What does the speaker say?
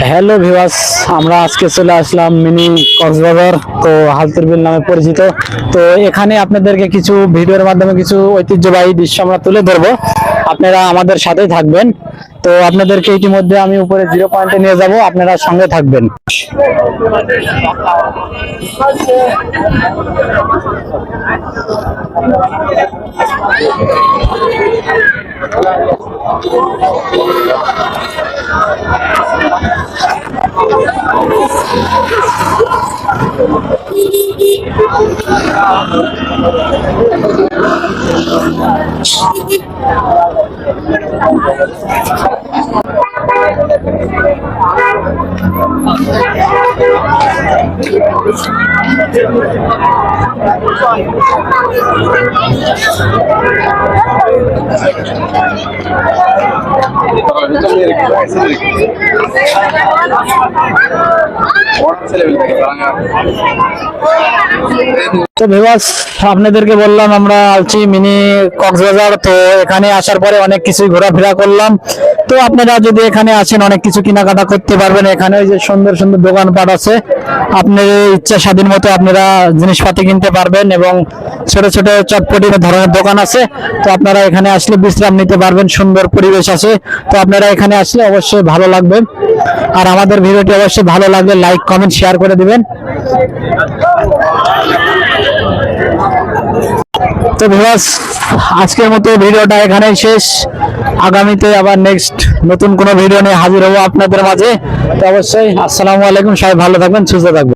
Hello viewers, আমরা আজকে চলে আসলাম মিনি কক্সবাজার, তো হালতুর বিল নামে পরিচিত। তো এখানে আপনাদেরকে কিছু ভিডিওর মাধ্যমে কিছু ঐতিহ্যবাহী দৃশ্য আমরা তুলে ধরবো, আপনারা আমাদের সাথেই থাকবেন। তো আপনাদেরকে ইতিমধ্যে আমি উপরে 0 পয়েন্টে নিয়ে যাব, আপনারা সঙ্গে থাকবেন। তো ভিউয়ার্স, আপনাদেরকে বললাম আমরা আছি মিনি কক্সবাজার। তো এখানে আসার পরে অনেক কিছুই ঘোরাফেরা করলাম। তো আপনারা যদি এখানে আসেন অনেক কিছু কেনাকাটা করতে পারবেন। এখানে ওই যে সুন্দর সুন্দর দোকানপাট আছে, আপনার ইচ্ছা স্বাধীন মতো আপনারা জিনিসপাতি কিনতে পারবেন এবং ছোট ছোট চটপটি ধরনের দোকান আছে। তো আপনারা এখানে আসলে বিশ্রাম নিতে পারবেন, সুন্দর পরিবেশ আছে। তো আপনারা এখানে আসলে অবশ্যই ভালো লাগবে। আর আমাদের ভিডিওটি অবশ্যই ভালো লাগলে লাইক কমেন্ট শেয়ার করে দিবেন। তো ভিউয়ার্স, আজকের মতো ভিডিওটা এখানেই শেষ। আগামীতে আবার নেক্সট নতুন কোনো ভিডিও নিয়ে হাজির হবো আপনাদের মাঝে। তো অবশ্যই আসসালামু আলাইকুম, সবাই ভালো থাকবেন, সুস্থ থাকবেন।